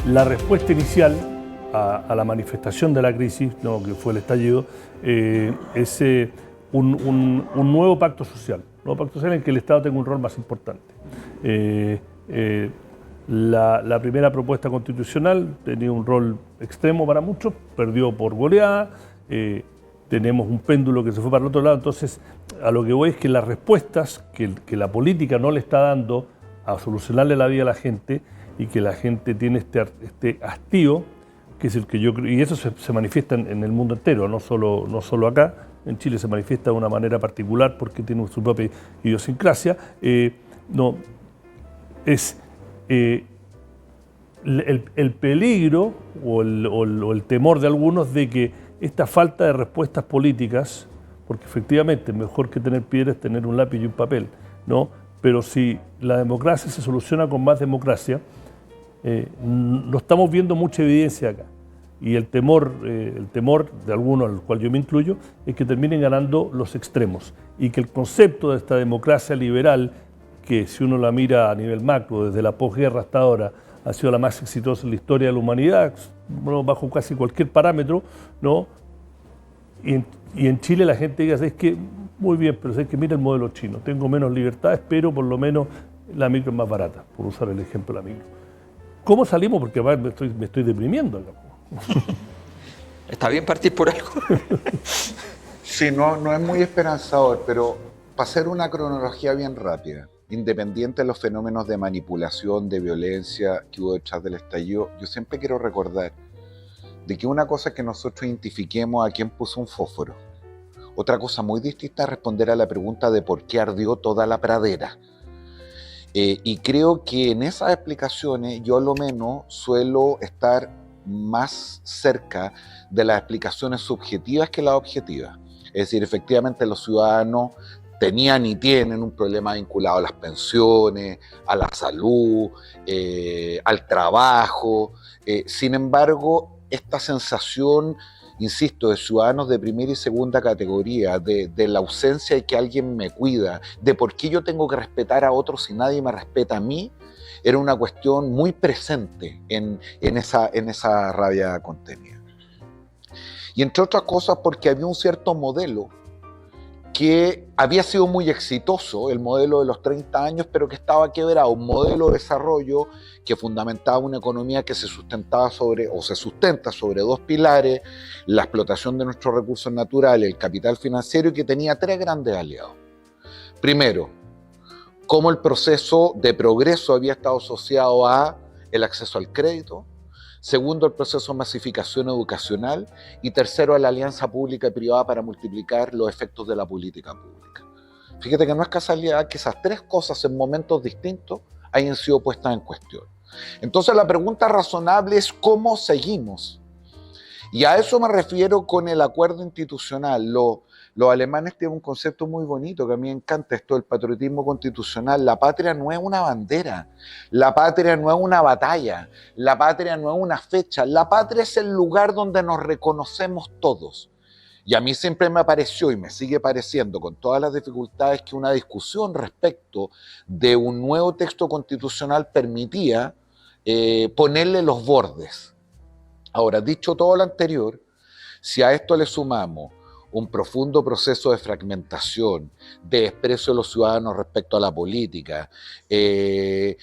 La respuesta inicial a la manifestación de la crisis, ¿no?, que fue el estallido, es un nuevo pacto social. Un nuevo pacto social en que el Estado tenga un rol más importante. La primera propuesta constitucional tenía un rol extremo para muchos, perdió por goleada, tenemos un péndulo que se fue para el otro lado. Entonces, a lo que voy es que las respuestas que la política no le está dando a solucionarle la vida a la gente, y que la gente tiene este hastío, que es el que yo creo, y eso se manifiesta en el mundo entero, no solo acá. En Chile se manifiesta de una manera particular porque tiene su propia idiosincrasia. No, es el peligro o el temor de algunos de que esta falta de respuestas políticas, porque efectivamente mejor que tener piedras es tener un lápiz y un papel, ¿no? Pero si la democracia se soluciona con más democracia, lo estamos viendo mucha evidencia acá. Y el temor de algunos, al cual yo me incluyo, es que terminen ganando los extremos. Y que el concepto de esta democracia liberal, que si uno la mira a nivel macro, desde la posguerra hasta ahora, ha sido la más exitosa en la historia de la humanidad, bueno, bajo casi cualquier parámetro, ¿no? Y en Chile la gente diga, es que muy bien, pero es que mira el modelo chino, tengo menos libertades, pero por lo menos la micro es más barata, por usar el ejemplo de la micro. ¿Cómo salimos? Porque me estoy deprimiendo acá. Está bien partir por algo. Sí, no es muy esperanzador, pero para hacer una cronología bien rápida, independiente de los fenómenos de manipulación, de violencia que hubo detrás del estallido, yo siempre quiero recordar de que una cosa es que nosotros identifiquemos a quién puso un fósforo. Otra cosa muy distinta es responder a la pregunta de por qué ardió toda la pradera. Y creo que en esas explicaciones yo a lo menos suelo estar más cerca de las explicaciones subjetivas que las objetivas. Es decir, efectivamente los ciudadanos tenían y tienen un problema vinculado a las pensiones, a la salud, al trabajo. Sin embargo, esta sensación, insisto, de ciudadanos de primera y segunda categoría, de la ausencia de que alguien me cuida, de por qué yo tengo que respetar a otros si nadie me respeta a mí, era una cuestión muy presente en esa rabia contenida. Y entre otras cosas porque había un cierto modelo que había sido muy exitoso, el modelo de los 30 años, pero que estaba quebrado, un modelo de desarrollo que fundamentaba una economía que se sustentaba se sustenta sobre dos pilares: la explotación de nuestros recursos naturales, el capital financiero, y que tenía tres grandes aliados. Primero, cómo el proceso de progreso había estado asociado a el acceso al crédito. Segundo, el proceso de masificación educacional. Y tercero, a la alianza pública y privada para multiplicar los efectos de la política pública. Fíjate que no es casualidad que esas tres cosas en momentos distintos hayan sido puestas en cuestión. Entonces la pregunta razonable es ¿cómo seguimos? Y a eso me refiero con el acuerdo institucional. Los alemanes tienen un concepto muy bonito que a mí me encanta, esto del patriotismo constitucional. La patria no es una bandera, la patria no es una batalla, la patria no es una fecha, la patria es el lugar donde nos reconocemos todos. Y a mí siempre me pareció y me sigue pareciendo, con todas las dificultades, que una discusión respecto de un nuevo texto constitucional permitía ponerle los bordes. Ahora, dicho todo lo anterior, si a esto le sumamos un profundo proceso de fragmentación, de desprecio de los ciudadanos respecto a la política, de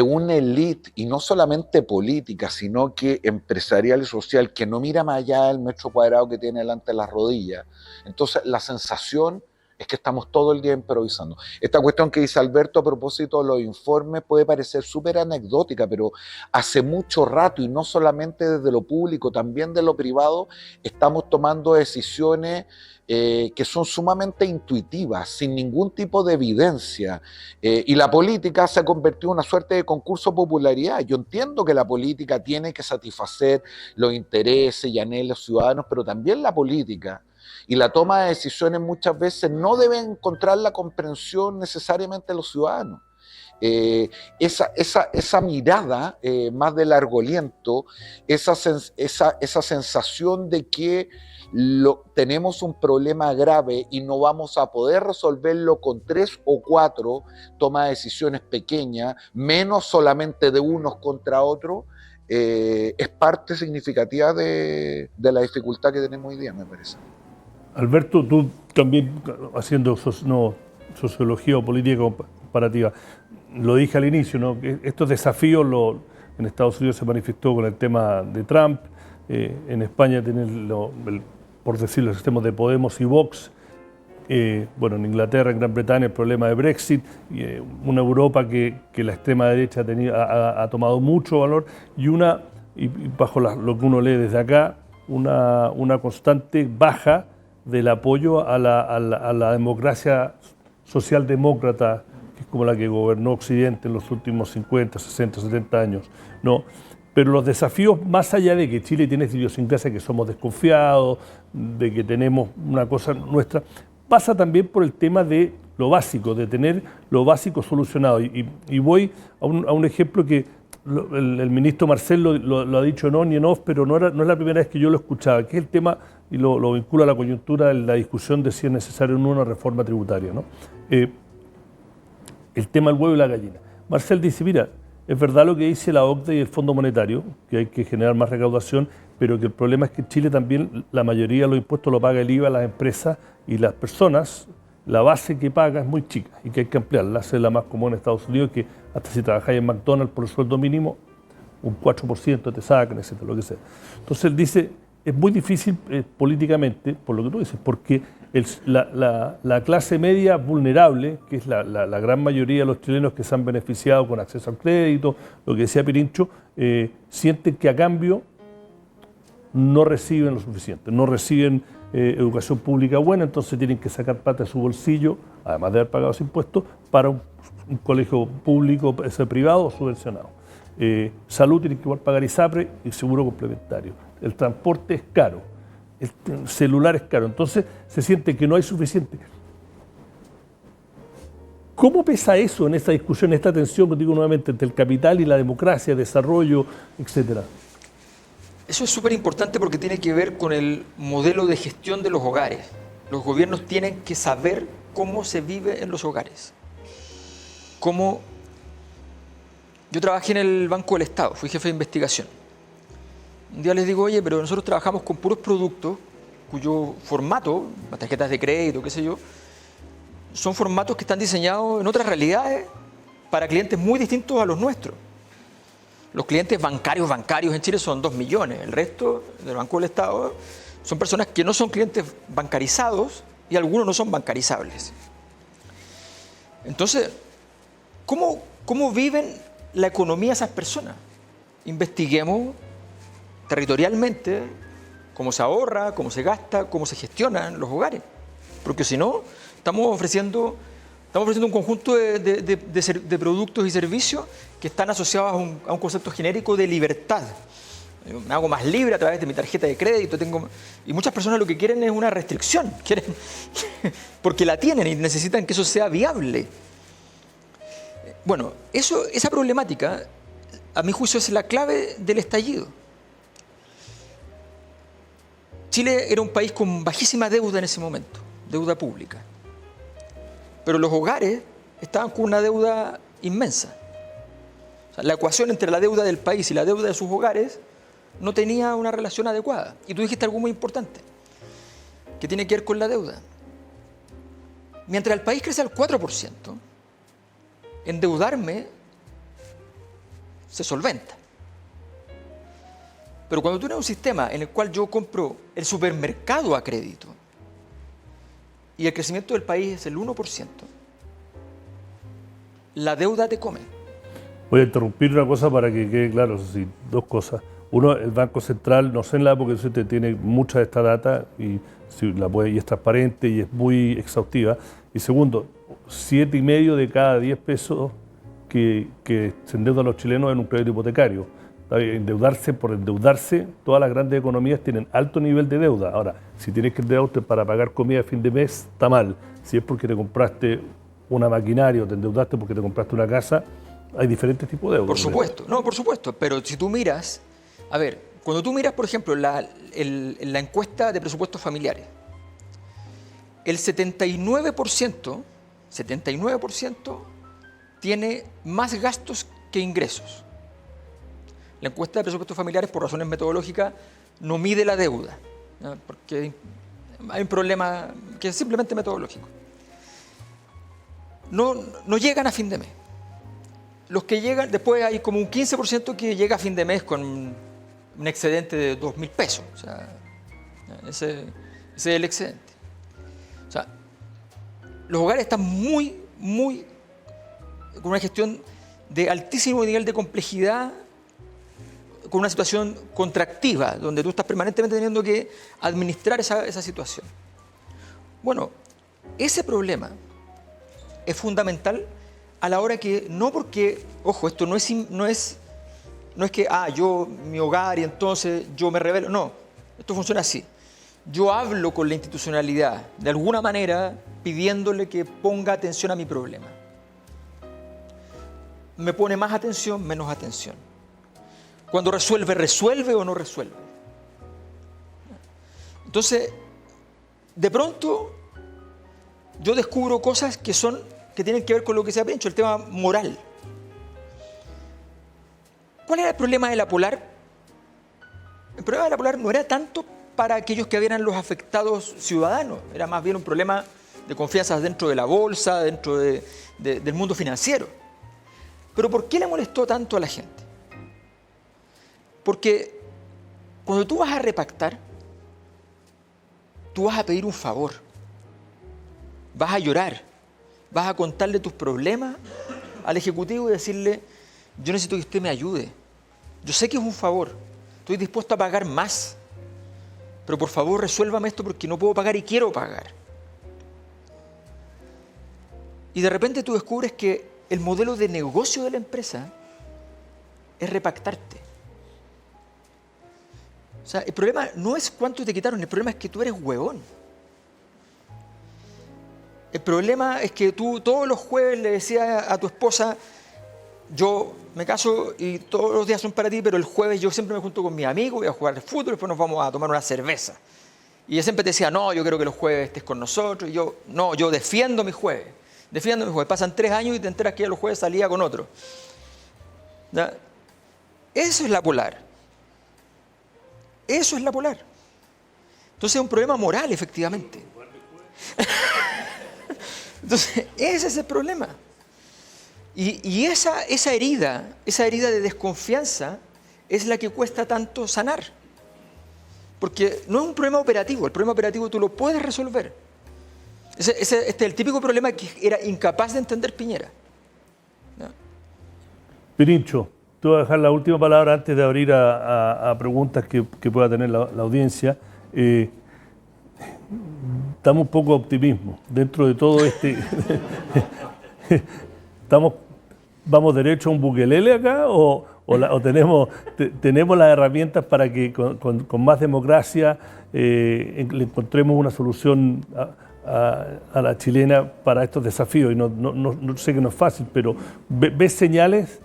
una élite, y no solamente política, sino que empresarial y social, que no mira más allá del metro cuadrado que tiene delante de las rodillas. Entonces la sensación es que estamos todo el día improvisando. Esta cuestión que dice Alberto a propósito de los informes puede parecer súper anecdótica, pero hace mucho rato, y no solamente desde lo público, también de lo privado, estamos tomando decisiones que son sumamente intuitivas, sin ningún tipo de evidencia. Y la política se ha convertido en una suerte de concurso de popularidad. Yo entiendo que la política tiene que satisfacer los intereses y anhelos de los ciudadanos, pero también la política y la toma de decisiones muchas veces no deben encontrar la comprensión necesariamente de los ciudadanos. Esa mirada más de largo aliento, esa sensación de que tenemos un problema grave y no vamos a poder resolverlo con 3 o 4 toma de decisiones pequeñas, menos solamente de unos contra otros, es parte significativa de la dificultad que tenemos hoy día, me parece. Alberto, tú también haciendo sociología o política comparativa, lo dije al inicio, ¿no? Que estos desafíos en Estados Unidos se manifestó con el tema de Trump, en España tienen, por decirlo, los sistemas de Podemos y Vox, bueno, en Inglaterra, en Gran Bretaña, el problema de Brexit, una Europa que la extrema derecha ha tomado mucho valor y bajo lo que uno lee desde acá, una constante baja del apoyo a la democracia socialdemócrata, que es como la que gobernó Occidente en los últimos 50, 60, 70 años, ¿no? Pero los desafíos, más allá de que Chile tiene esta idiosincrasia, que somos desconfiados, de que tenemos una cosa nuestra, pasa también por el tema de lo básico, de tener lo básico solucionado. Y voy a un ejemplo que el ministro Marcel lo ha dicho en on y en off, pero no es la primera vez que yo lo escuchaba, que es el tema, y lo vincula a la coyuntura de la discusión de si es necesaria o no una reforma tributaria, ¿no? El tema del huevo y la gallina. Marcel dice, mira, es verdad lo que dice la OCDE y el Fondo Monetario, que hay que generar más recaudación, pero que el problema es que en Chile también la mayoría de los impuestos lo paga el IVA, las empresas y las personas. La base que paga es muy chica y que hay que ampliarla. Es la más común en Estados Unidos, que hasta si trabajáis en McDonald's por el sueldo mínimo, un 4% te sacan, etcétera, lo que sea. Entonces él dice, es muy difícil políticamente, por lo que tú dices, porque la clase media vulnerable, que es la gran mayoría de los chilenos que se han beneficiado con acceso al crédito, lo que decía Pirincho, sienten que a cambio no reciben lo suficiente, no reciben educación pública buena, entonces tienen que sacar plata de su bolsillo, además de haber pagado sus impuestos, para un colegio público, privado o subvencionado. Salud tienen que igual pagar ISAPRE y seguro complementario. El transporte es caro, el celular es caro, entonces se siente que no hay suficiente. ¿Cómo pesa eso en esta discusión, en esta tensión, digo nuevamente, entre el capital y la democracia, desarrollo, etcétera? Eso es súper importante porque tiene que ver con el modelo de gestión de los hogares. Los gobiernos tienen que saber cómo se vive en los hogares. Yo trabajé en el Banco del Estado, fui jefe de investigación. Un día les digo, oye, pero nosotros trabajamos con puros productos cuyo formato, las tarjetas de crédito, qué sé yo, son formatos que están diseñados en otras realidades para clientes muy distintos a los nuestros. Los clientes bancarios en Chile son 2 millones. El resto del Banco del Estado son personas que no son clientes bancarizados y algunos no son bancarizables. Entonces, ¿cómo viven la economía esas personas? Investiguemos territorialmente cómo se ahorra, cómo se gasta, cómo se gestionan los hogares. Porque si no, estamos ofreciendo un conjunto de productos y servicios que están asociados a un concepto genérico de libertad. Me hago más libre a través de mi tarjeta de crédito. Y muchas personas lo que quieren es una restricción, porque la tienen y necesitan que eso sea viable. Bueno, esa problemática, a mi juicio, es la clave del estallido. Chile era un país con bajísima deuda en ese momento, deuda pública. Pero los hogares estaban con una deuda inmensa. O sea, la ecuación entre la deuda del país y la deuda de sus hogares no tenía una relación adecuada. Y tú dijiste algo muy importante, que tiene que ver con la deuda. Mientras el país crece al 4%, endeudarme se solventa. Pero cuando tú tienes un sistema en el cual yo compro el supermercado a crédito y el crecimiento del país es el 1%, la deuda te come. Voy a interrumpir una cosa para que quede claro, sí, dos cosas. Uno, el Banco Central, no sé en la época, usted tiene mucha de esta data y es transparente y es muy exhaustiva. Y segundo, 7,5 de cada 10 pesos que se endeudan los chilenos en un crédito hipotecario. Endeudarse por endeudarse, todas las grandes economías tienen alto nivel de deuda. Ahora, si tienes que endeudarte para pagar comida a fin de mes, está mal. Si es porque te compraste una maquinaria o te endeudaste porque te compraste una casa, hay diferentes tipos de deuda. Por supuesto, no, por supuesto, pero si tú miras, a ver, cuando tú miras, por ejemplo, la encuesta de presupuestos familiares, el 79% tiene más gastos que ingresos. La encuesta de presupuestos familiares, por razones metodológicas, no mide la deuda, ¿no? Porque hay un problema que es simplemente metodológico. No llegan a fin de mes. Los que llegan, después hay como un 15% que llega a fin de mes con un excedente de 2.000 pesos. O sea, ese es el excedente. O sea, los hogares están con una gestión de altísimo nivel de complejidad, con una situación contractiva, donde tú estás permanentemente teniendo que administrar esa situación. Bueno, ese problema es fundamental a la hora que, no porque, ojo, esto no es que, yo, mi hogar y entonces yo me rebelo, no, esto funciona así. Yo hablo con la institucionalidad, de alguna manera, pidiéndole que ponga atención a mi problema. Me pone más atención, menos atención. Cuando resuelve o no resuelve. Entonces, de pronto, yo descubro cosas que tienen que ver con lo que se ha dicho, el tema moral. ¿Cuál era el problema de la Polar? El problema de la Polar no era tanto para aquellos que eran los afectados ciudadanos, era más bien un problema de confianza dentro de la bolsa, dentro del mundo financiero. Pero ¿por qué le molestó tanto a la gente? Porque cuando tú vas a repactar, tú vas a pedir un favor, vas a llorar, vas a contarle tus problemas al Ejecutivo y decirle, yo necesito que usted me ayude, yo sé que es un favor, estoy dispuesto a pagar más, pero por favor resuélvame esto porque no puedo pagar y quiero pagar. Y de repente tú descubres que el modelo de negocio de la empresa es repactarte. O sea, el problema no es cuánto te quitaron, el problema es que tú eres huevón. El problema es que tú todos los jueves le decías a tu esposa, yo me caso y todos los días son para ti, pero el jueves yo siempre me junto con mis amigos, voy a jugar al fútbol, después nos vamos a tomar una cerveza. Y ella siempre te decía, no, yo quiero que los jueves estés con nosotros. Y yo defiendo mis jueves. Pasan 3 años y te enteras que ya los jueves salía con otro. ¿Ya? Eso es la Polar. Eso es la Polar. Entonces es un problema moral, efectivamente. Entonces, ese es el problema. Y esa herida de desconfianza es la que cuesta tanto sanar. Porque no es un problema operativo, el problema operativo tú lo puedes resolver. Este es el típico problema que era incapaz de entender Piñera. ¿No? Pirincho, te voy a dejar la última palabra antes de abrir a preguntas que pueda tener la audiencia. Damos un poco de optimismo dentro de todo ¿vamos derecho a un bukelele acá o tenemos las herramientas para que con más democracia le encontremos una solución a la chilena para estos desafíos? Y no sé que no es fácil, pero ves señales,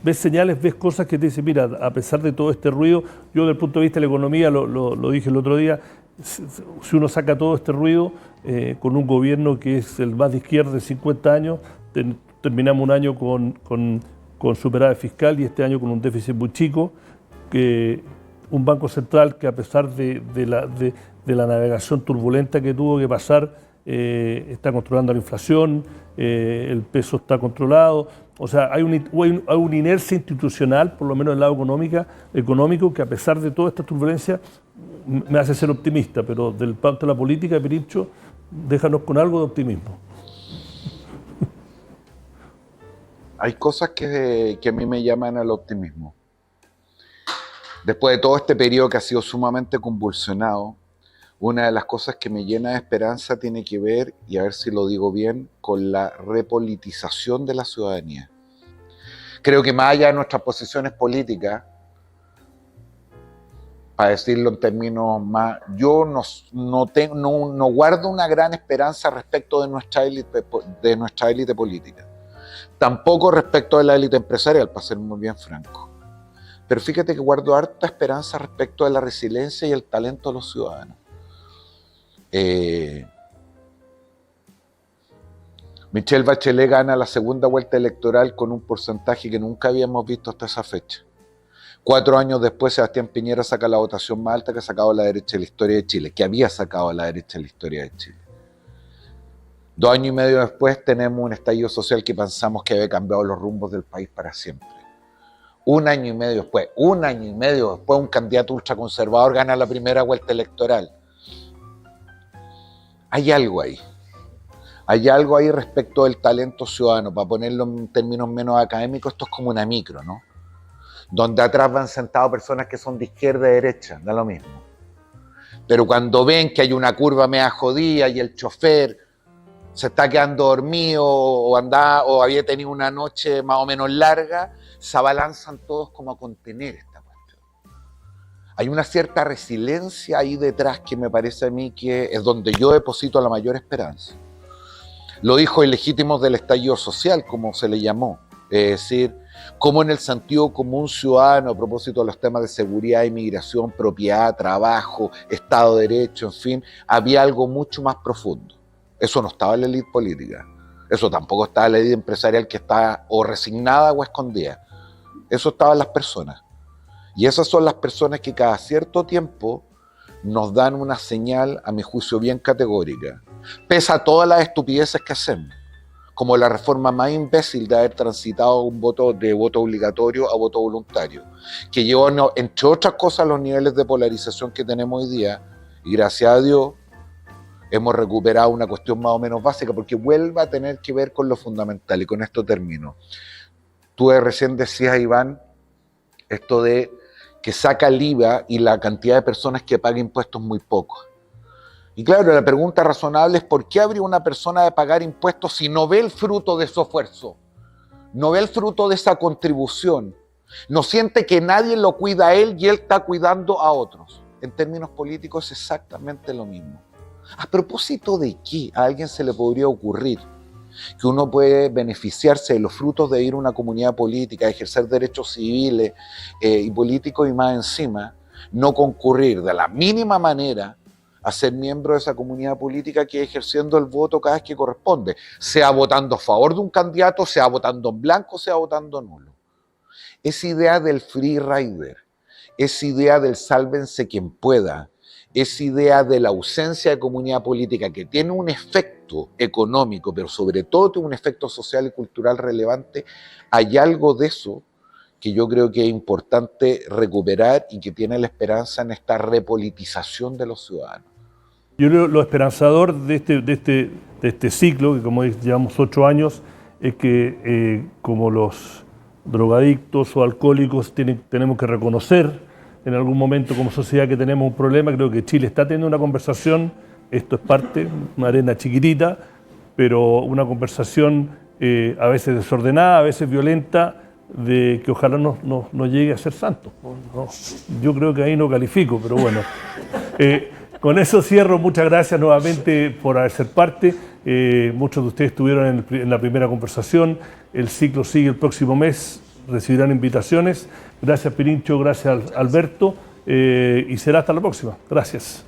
ves cosas que te dicen, mira, a pesar de todo este ruido, yo desde el punto de vista de la economía, lo dije el otro día, si uno saca todo este ruido con un gobierno que es el más de izquierda de 50 años, terminamos un año con superávit fiscal y este año con un déficit muy chico, un Banco Central que a pesar de la navegación turbulenta que tuvo que pasar, está controlando la inflación, el peso está controlado. O sea, hay una inercia institucional, por lo menos en el lado económico, que a pesar de toda esta turbulencia me hace ser optimista, pero del punto de la política, Pirincho, déjanos con algo de optimismo. Hay cosas que a mí me llaman al optimismo. Después de todo este periodo que ha sido sumamente convulsionado, una de las cosas que me llena de esperanza tiene que ver, y a ver si lo digo bien, con la repolitización de la ciudadanía. Creo que más allá de nuestras posiciones políticas, para decirlo en términos más, yo no guardo una gran esperanza respecto de nuestra élite política. Tampoco respecto de la élite empresarial, para ser muy bien franco. Pero fíjate que guardo harta esperanza respecto de la resiliencia y el talento de los ciudadanos. Michelle Bachelet gana la segunda vuelta electoral con un porcentaje que nunca habíamos visto hasta esa fecha. 4 años después, Sebastián Piñera saca la votación más alta que ha sacado la derecha de la historia de Chile, que había sacado a la derecha de la historia de Chile. 2 años y medio después tenemos un estallido social que pensamos que había cambiado los rumbos del país para siempre. 1 año y medio después, un candidato ultraconservador gana la primera vuelta electoral. Hay algo ahí. Hay algo ahí respecto del talento ciudadano. Para ponerlo en términos menos académicos, esto es como una micro, ¿no? Donde atrás van sentados personas que son de izquierda y derecha, da lo mismo. Pero cuando ven que hay una curva media jodida y el chofer se está quedando dormido o había tenido una noche más o menos larga, se abalanzan todos como a contener esta cuestión. Hay una cierta resiliencia ahí detrás que me parece a mí que es donde yo deposito la mayor esperanza. Los hijos ilegítimos del estallido social, como se le llamó, es decir, como en el sentido común ciudadano, a propósito de los temas de seguridad, inmigración, propiedad, trabajo, Estado de Derecho, en fin, había algo mucho más profundo. Eso no estaba en la élite política. Eso tampoco estaba en la élite empresarial, que estaba o resignada o escondida. Eso estaba en las personas. Y esas son las personas que cada cierto tiempo nos dan una señal, a mi juicio, bien categórica. Pese a todas las estupideces que hacemos, como la reforma más imbécil de haber transitado de voto obligatorio a voto voluntario, que llevó, entre otras cosas, los niveles de polarización que tenemos hoy día, y gracias a Dios hemos recuperado una cuestión más o menos básica, porque vuelve a tener que ver con lo fundamental, y con esto termino. Tú recién decías, Iván, esto de que saca el IVA y la cantidad de personas que paga impuestos muy poco. Y claro, la pregunta razonable es ¿por qué habría una persona de pagar impuestos si no ve el fruto de su esfuerzo? No ve el fruto de esa contribución. No siente que nadie lo cuida a él y él está cuidando a otros. En términos políticos es exactamente lo mismo. ¿A propósito de qué a alguien se le podría ocurrir que uno puede beneficiarse de los frutos de ir a una comunidad política, ejercer derechos civiles y políticos y más encima, no concurrir de la mínima manera a ser miembro de esa comunidad política que ejerciendo el voto cada vez que corresponde, sea votando a favor de un candidato, sea votando en blanco, sea votando nulo? Esa idea del free rider, esa idea del sálvense quien pueda, esa idea de la ausencia de comunidad política que tiene un efecto económico, pero sobre todo tiene un efecto social y cultural relevante, hay algo de eso que yo creo que es importante recuperar y que tiene la esperanza en esta repolitización de los ciudadanos. Yo creo que lo esperanzador de este ciclo, que como llevamos 8 años, es que como los drogadictos o alcohólicos tenemos que reconocer en algún momento como sociedad que tenemos un problema. Creo que Chile está teniendo una conversación, esto es parte, una arena chiquitita, pero una conversación a veces desordenada, a veces violenta, de que ojalá no llegue a ser santo. No, yo creo que ahí no califico, pero bueno. Con eso cierro. Muchas gracias nuevamente por ser parte. Muchos de ustedes estuvieron en la primera conversación. El ciclo sigue el próximo mes. Recibirán invitaciones. Gracias, Pirincho. Gracias, Alberto. Y será hasta la próxima. Gracias.